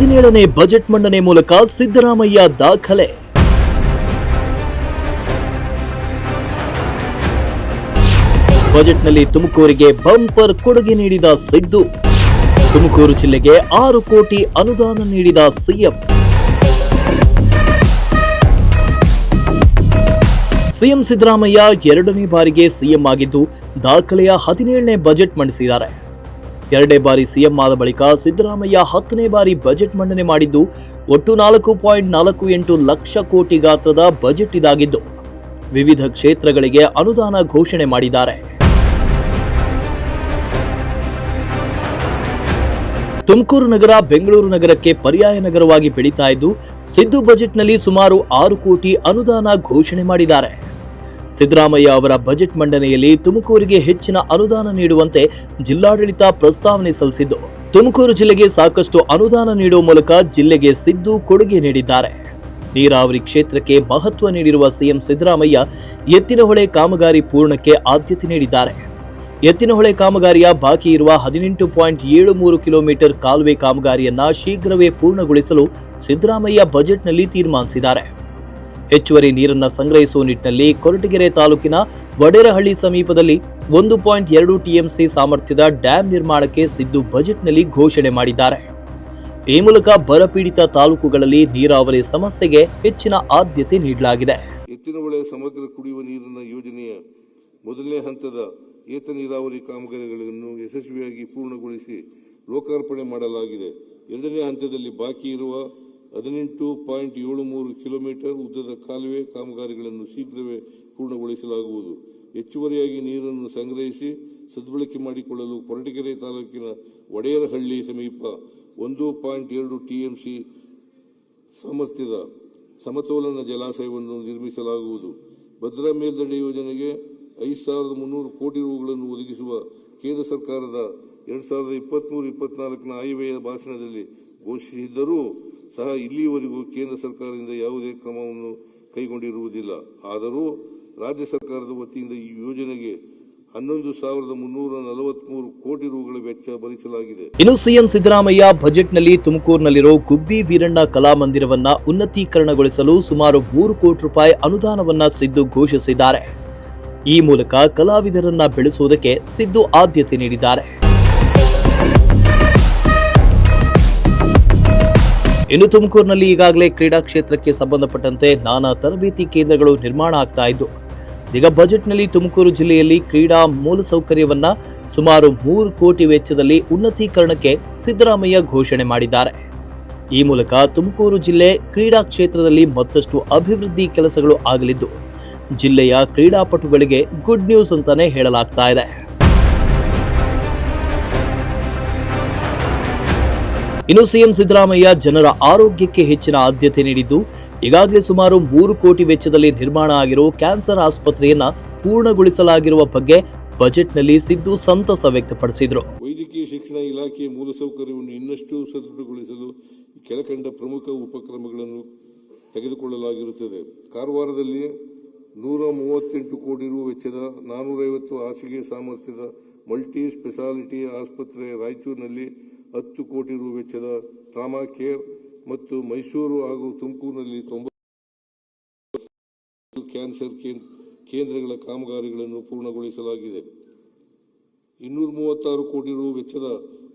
17ನೇ budget ಮಂಡನೆ ಮೂಲಕ ಸಿದ್ದರಾಮಯ್ಯ ದಾಖಲೆ. ಬಜೆಟ್ನಲ್ಲಿ ತುಮಕೂರಿಗೆ ಬಂಪರ್ ಕೊಡುಗೆ ನೀಡಿದ ಸಿದ್ದು. ತುಮಕೂರು ಜಿಲ್ಲೆಗೆ 6 ಕೋಟಿ ಅನುದಾನ ನೀಡಿದ ಸಿಎಂ. ಸಿಎಂ ಸಿದ್ದರಾಮಯ್ಯ 2ನೇ ಬಾರಿಗೆ ಸಿಎಂ ಆಗಿದ್ದು ದಾಖಲೆಯ 17ನೇ ಬಜೆಟ್ ಮಂಡಿಸಿದ್ದಾರೆ. 2ನೇ ಬಾರಿ ಸಿಎಂ ಆದ ಬಳಿಕ ಸಿದ್ದರಾಮಯ್ಯ 10ನೇ ಬಾರಿ ಬಜೆಟ್ ಮಂಡನೆ ಮಾಡಿದ್ದು ಒಟ್ಟು 4.48 ಲಕ್ಷ ಕೋಟಿ ಗಾತ್ರದ ಬಜೆಟ್ ಇದಾಗಿದ್ದು ವಿವಿಧ ಕ್ಷೇತ್ರಗಳಿಗೆ ಅನುದಾನ ಘೋಷಣೆ ಮಾಡಿದ್ದಾರೆ. ತುಮಕೂರು ನಗರ ಬೆಂಗಳೂರು ನಗರಕ್ಕೆ ಪರ್ಯಾಯ ನಗರವಾಗಿ ಬೆಳೀತಾ ಇದ್ದು ಸಿದ್ದು ಬಜೆಟ್ನಲ್ಲಿ ಸುಮಾರು 6 ಕೋಟಿ ಅನುದಾನ ಘೋಷಣೆ ಮಾಡಿದ್ದಾರೆ. ಸಿದ್ದರಾಮಯ್ಯ ಅವರ ಬಜೆಟ್ ಮಂಡನೆಯಲ್ಲಿ ತುಮಕೂರಿಗೆ ಹೆಚ್ಚಿನ ಅನುದಾನ ನೀಡುವಂತೆ ಜಿಲ್ಲಾಡಳಿತ ಪ್ರಸ್ತಾವನೆ ಸಲ್ಲಿಸಿದ್ದು ತುಮಕೂರು ಜಿಲ್ಲೆಗೆ ಸಾಕಷ್ಟು ಅನುದಾನ ನೀಡುವ ಮೂಲಕ ಜಿಲ್ಲೆಗೆ ಸಿದ್ದು ಕೊಡುಗೆ ನೀಡಿದ್ದಾರೆ. ನೀರಾವರಿ ಕ್ಷೇತ್ರಕ್ಕೆ ಮಹತ್ವ ನೀಡಿರುವ ಸಿಎಂ ಸಿದ್ದರಾಮಯ್ಯ ಎತ್ತಿನಹೊಳೆ ಕಾಮಗಾರಿ ಪೂರ್ಣಕ್ಕೆ ಆದ್ಯತೆ ನೀಡಿದ್ದಾರೆ. ಎತ್ತಿನಹೊಳೆ ಕಾಮಗಾರಿಯ ಬಾಕಿ ಇರುವ 18.73 ಕಿಲೋಮೀಟರ್ ಕಾಲುವೆ ಕಾಮಗಾರಿಯನ್ನ ಶೀಘ್ರವೇ ಪೂರ್ಣಗೊಳಿಸಲು ಸಿದ್ದರಾಮಯ್ಯ ಬಜೆಟ್ನಲ್ಲಿ ತೀರ್ಮಾನಿಸಿದ್ದಾರೆ. ಹೆಚ್ಚುವರಿ ನೀರನ್ನು ಸಂಗ್ರಹಿಸುವ ನಿಟ್ಟಿನಲ್ಲಿ ಕೊರಟಗೆರೆ ತಾಲೂಕಿನ ವಡೇರಹಳ್ಳಿ ಸಮೀಪದಲ್ಲಿ 1.2 ಟಿಎಂಸಿ ಸಾಮರ್ಥ್ಯದ ಡ್ಯಾಂ ನಿರ್ಮಾಣಕ್ಕೆ ಸಿದ್ದು ಬಜೆಟ್ನಲ್ಲಿ ಘೋಷಣೆ ಮಾಡಿದ್ದಾರೆ. ಈ ಮೂಲಕ ಬರಪೀಡಿತ ತಾಲೂಕುಗಳಲ್ಲಿ ನೀರಾವರಿ ಸಮಸ್ಯೆಗೆ ಹೆಚ್ಚಿನ ಆದ್ಯತೆ ನೀಡಲಾಗಿದೆ. ಎತ್ತಿನಹೊಳೆ ಸಮಗ್ರ ಕುಡಿಯುವ ನೀರಿನ ಯೋಜನೆಯ ಮೊದಲನೇ ಹಂತದ ಏತ ನೀರಾವರಿ ಕಾಮಗಾರಿಗಳನ್ನು ಯಶಸ್ವಿಯಾಗಿ ಪೂರ್ಣಗೊಳಿಸಿ ಲೋಕಾರ್ಪಣೆ ಮಾಡಲಾಗಿದೆ. 2ನೇ ಹಂತದಲ್ಲಿ ಬಾಕಿ ಇರುವ 18.73 ಕಿಲೋಮೀಟರ್ ಉದ್ದದ ಕಾಲುವೆ ಕಾಮಗಾರಿಗಳನ್ನು ಶೀಘ್ರವೇ ಪೂರ್ಣಗೊಳಿಸಲಾಗುವುದು. ಹೆಚ್ಚುವರಿಯಾಗಿ ನೀರನ್ನು ಸಂಗ್ರಹಿಸಿ ಸದ್ಬಳಕೆ ಮಾಡಿಕೊಳ್ಳಲು ಕೊರಟಗೆರೆ ತಾಲೂಕಿನ ವಡೇರಹಳ್ಳಿ ಸಮೀಪ 1.2 ಟಿಎಂಸಿ ಸಾಮರ್ಥ್ಯದ ಸಮತೋಲನ ಜಲಾಶಯವನ್ನು ನಿರ್ಮಿಸಲಾಗುವುದು. ಭದ್ರಾ ಮೇಲ್ದಂಡೆ ಯೋಜನೆಗೆ 5,300 ಕೋಟಿ ರೂಗಳನ್ನು ಒದಗಿಸುವ ಕೇಂದ್ರ ಸರ್ಕಾರದ 2023-24ನ ಆಯವ್ಯಯ ಭಾಷಣದಲ್ಲಿ ಘೋಷಿಸಿದ್ದರೂ ಸಹ ಇಲ್ಲಿಯವರೆಗೂ ಕೇಂದ್ರ ಸರ್ಕಾರದಿಂದ ಯಾವುದೇ ಕ್ರಮವನ್ನು ಕೈಗೊಂಡಿರುವುದಿಲ್ಲ. ಆದರೂ ರಾಜ್ಯ ಸರ್ಕಾರದ ವತಿಯಿಂದ ಈ ಯೋಜನೆಗೆ 11,343 ಕೋಟಿ ರೂಗಳ ವೆಚ್ಚ ಭರಿಸಲಾಗಿದೆ. ಇನ್ನು ಸಿಎಂ ಸಿದ್ದರಾಮಯ್ಯ ಬಜೆಟ್ನಲ್ಲಿ ತುಮಕೂರಿನಲ್ಲಿರೋ ಗುಬ್ಬಿ ವೀರಣ್ಣ ಕಲಾಮಂದಿರವನ್ನ ಉನ್ನತೀಕರಣಗೊಳಿಸಲು ಸುಮಾರು 3 ಕೋಟಿ ರೂಪಾಯಿ ಅನುದಾನವನ್ನ ಸಿದ್ದು ಘೋಷಿಸಿದ್ದಾರೆ. ಈ ಮೂಲಕ ಕಲಾವಿದರನ್ನ ಬೆಳೆಸುವುದಕ್ಕೆ ಸಿದ್ದು ಆದ್ಯತೆ ನೀಡಿದ್ದಾರೆ. ಇನ್ನು ತುಮಕೂರಿನಲ್ಲಿ ಈಗಾಗಲೇ ಕ್ರೀಡಾ ಕ್ಷೇತ್ರಕ್ಕೆ ಸಂಬಂಧಪಟ್ಟಂತೆ ನಾನಾ ತರಬೇತಿ ಕೇಂದ್ರಗಳು ನಿರ್ಮಾಣ ಆಗ್ತಾ ಇದ್ದು ಈಗ ಬಜೆಟ್ನಲ್ಲಿ ತುಮಕೂರು ಜಿಲ್ಲೆಯಲ್ಲಿ ಕ್ರೀಡಾ ಮೂಲಸೌಕರ್ಯವನ್ನ ಸುಮಾರು 3 ಕೋಟಿ ವೆಚ್ಚದಲ್ಲಿ ಉನ್ನತೀಕರಣಕ್ಕೆ ಸಿದ್ದರಾಮಯ್ಯ ಘೋಷಣೆ ಮಾಡಿದ್ದಾರೆ. ಈ ಮೂಲಕ ತುಮಕೂರು ಜಿಲ್ಲೆ ಕ್ರೀಡಾ ಕ್ಷೇತ್ರದಲ್ಲಿ ಮತ್ತಷ್ಟು ಅಭಿವೃದ್ಧಿ ಕೆಲಸಗಳು ಆಗಲಿದ್ದು ಜಿಲ್ಲೆಯ ಕ್ರೀಡಾಪಟುಗಳಿಗೆ ಗುಡ್ ನ್ಯೂಸ್ ಅಂತಾನೆ ಹೇಳಲಾಗ್ತಾ ಇದೆ. ಇನ್ನು ಸಿಎಂ ಸಿದ್ದರಾಮಯ್ಯ ಜನರ ಆರೋಗ್ಯಕ್ಕೆ ಹೆಚ್ಚಿನ ಆದ್ಯತೆ ನೀಡಿದ್ದು ಈಗಾಗಲೇ ಸುಮಾರು 3 ಕೋಟಿ ವೆಚ್ಚದಲ್ಲಿ ನಿರ್ಮಾಣ ಆಗಿರುವ ಕ್ಯಾನ್ಸರ್ ಆಸ್ಪತ್ರೆಯನ್ನ ಪೂರ್ಣಗೊಳಿಸಲಾಗಿರುವ ಬಗ್ಗೆ ಬಜೆಟ್ನಲ್ಲಿ ಸಿದ್ದು ಸಂತಸ ವ್ಯಕ್ತಪಡಿಸಿದರು. ವೈದ್ಯಕೀಯ ಶಿಕ್ಷಣ ಇಲಾಖೆಯ ಮೂಲಸೌಕರ್ಯವನ್ನು ಇನ್ನಷ್ಟು ಸದೃಢಗೊಳಿಸಲು ಕೆಳಕಂಡ ಪ್ರಮುಖ ಉಪಕ್ರಮಗಳನ್ನು ತೆಗೆದುಕೊಳ್ಳಲಾಗಿರುತ್ತದೆ. ಕಾರವಾರದಲ್ಲಿ 138 ಕೋಟಿ ರು ವೆಚ್ಚದ 450 ಹಾಸಿಗೆ ಸಾಮರ್ಥ್ಯದ ಮಲ್ಟಿ ಸ್ಪೆಷಾಲಿಟಿ ಆಸ್ಪತ್ರೆ, ರಾಯಚೂರಿನಲ್ಲಿ 10 ಕೋಟಿ ರು ವೆಚ್ಚದ ಟ್ರಾಮಾ ಕೇರ್ ಮತ್ತು ಮೈಸೂರು ಹಾಗೂ ತುಮಕೂರಿನಲ್ಲಿ 90 ಕ್ಯಾನ್ಸರ್ ಕೇಂದ್ರಗಳ ಕಾಮಗಾರಿಗಳನ್ನು ಪೂರ್ಣಗೊಳಿಸಲಾಗಿದೆ. 236 ಕೋಟಿ ರು ವೆಚ್ಚದ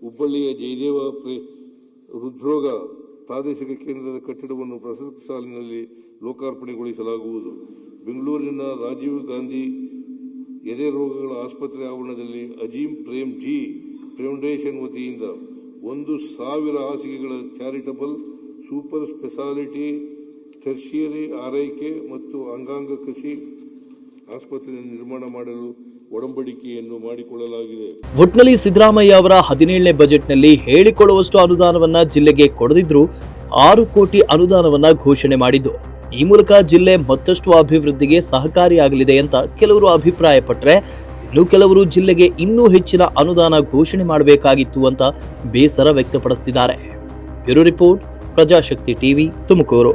ಹುಬ್ಬಳ್ಳಿಯ ಜಯದೇವ ಹೃದ್ರೋಗ ಪ್ರಾದೇಶಿಕ ಕೇಂದ್ರದ ಕಟ್ಟಡವನ್ನು ಪ್ರಸಕ್ತ ಸಾಲಿನಲ್ಲಿ ಲೋಕಾರ್ಪಣೆಗೊಳಿಸಲಾಗುವುದು. ಬೆಂಗಳೂರಿನ ರಾಜೀವ್ ಗಾಂಧಿ ಎದೆ ರೋಗಗಳ ಆಸ್ಪತ್ರೆ ಆವರಣದಲ್ಲಿ ಅಜೀಂ ಪ್ರೇಮ್ ಜಿ ಫೌಂಡೇಶನ್ ವತಿಯಿಂದ 1,000 ಹಾಸಿಗೆಗಳ ಚಾರಿಟಬಲ್ ಸೂಪರ್ ಸ್ಪೆಷಾಲಿಟಿ ಟೆರ್ಷಿಯರಿ ಆರೈಕೆ ಮತ್ತು ಅಂಗಾಂಗ ಕಸಿ ಆಸ್ಪತ್ರೆ ನಿರ್ಮಾಣ ಮಾಡಲು ಒಡಂಬಡಿಕೆಯನ್ನು ಮಾಡಿಕೊಳ್ಳಲಾಗಿದೆ. ಒಟ್ನಲ್ಲಿ ಸಿದ್ದರಾಮಯ್ಯ ಅವರ 17ನೇ ಬಜೆಟ್ನಲ್ಲಿ ಹೇಳಿಕೊಳ್ಳುವಷ್ಟು ಅನುದಾನವನ್ನ ಜಿಲ್ಲೆಗೆ ಕೊಡದಿದ್ರೂ 6 ಕೋಟಿ ಅನುದಾನವನ್ನ ಘೋಷಣೆ ಮಾಡಿದ್ದು ಈ ಮೂಲಕ ಜಿಲ್ಲೆ ಮತ್ತಷ್ಟು ಅಭಿವೃದ್ಧಿಗೆ ಸಹಕಾರಿಯಾಗಲಿದೆ ಅಂತ ಕೆಲವರು ಅಭಿಪ್ರಾಯಪಟ್ಟರೆ ಇನ್ನು ಕೆಲವರು ಜಿಲ್ಲೆಗೆ ಇನ್ನೂ ಹೆಚ್ಚಿನ ಅನುದಾನ ಘೋಷಣೆ ಮಾಡಬೇಕಾಗಿತ್ತು ಅಂತ ಬೇಸರ ವ್ಯಕ್ತಪಡಿಸುತ್ತಿದ್ದಾರೆ. Bureau report, Prajashakti TV, Tumakuru.